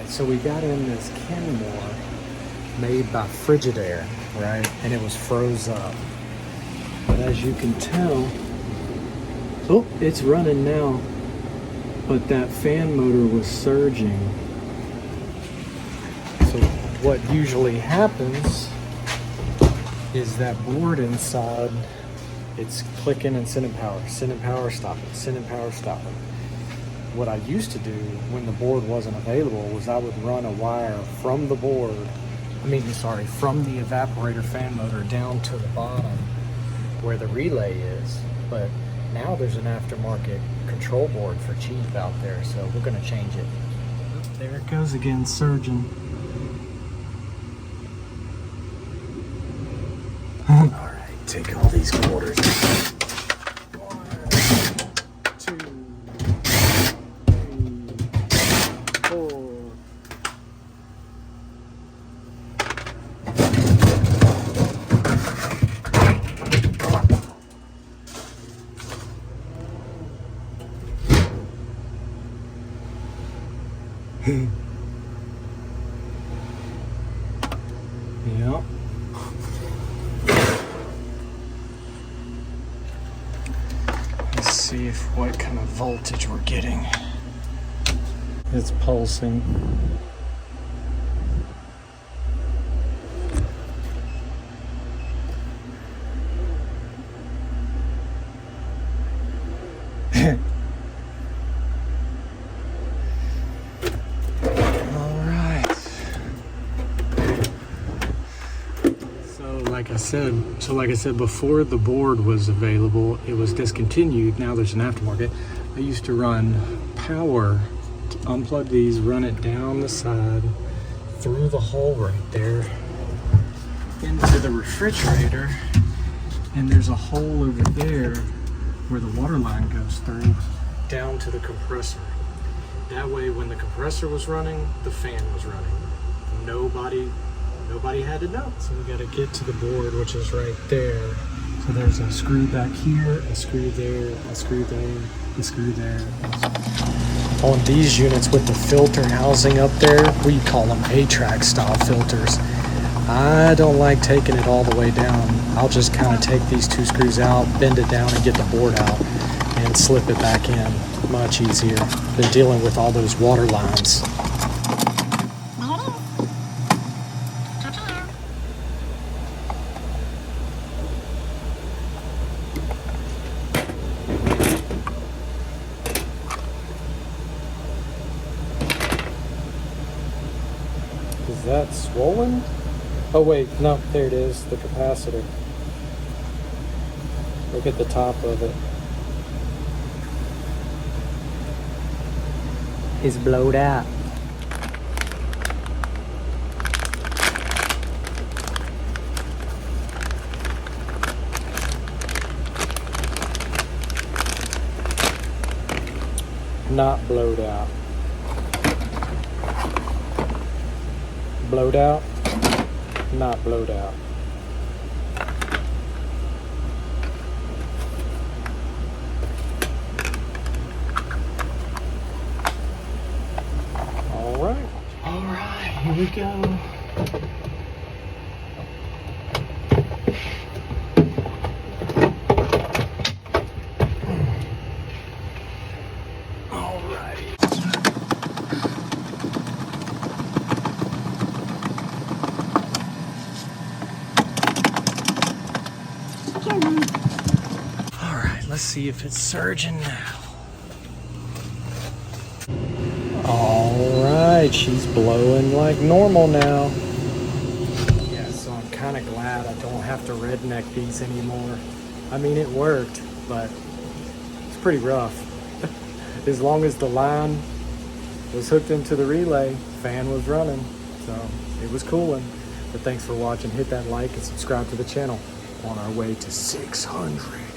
so we got in this Kenmore made by Frigidaire, right? And it was froze up. But as you can tell, oh, it's running now. But that fan motor was surging. So what usually happens is that board inside, it's clicking and sending power, stopping, sending power, stopping. What I used to do when the board wasn't available was I would run a wire from the board, from the evaporator fan motor down to the bottom where the relay is. But now there's an aftermarket control board for cheap out there, so we're gonna change it. There it goes again, surging. All right, take all these quarters. 1, 2, 3, 4. Yep. Let's see what kind of voltage we're getting. It's pulsing. Like I said, before the board was available, it was discontinued. Now there's an aftermarket. I used to run power to unplug these, run it down the side, through the hole right there, into the refrigerator, and there's a hole over there where the water line goes through, down to the compressor. That way, when the compressor was running, the fan was running. Nobody had to know. So we got to get to the board, which is right there. So there's a screw back here, a screw there, a screw there, a screw there. On these units with the filter housing up there, we call them A-track style filters. I don't like taking it all the way down. I'll just kind of take these 2 screws out, bend it down, and get the board out and slip it back in. Much easier than dealing with all those water lines. Is that swollen? Oh wait, no, there it is, the capacitor. Look at the top of it. It's blowed out. Not blowed out. Blowed out, not blowed out. All right, here we go. Let's see if it's surging now. All right, she's blowing like normal now. Yeah, so I'm kind of glad I don't have to redneck these anymore. I mean, it worked, but it's pretty rough. As long as the line was hooked into the relay, fan was running, so it was cooling. But thanks for watching. Hit that like and subscribe to the channel on our way to 600.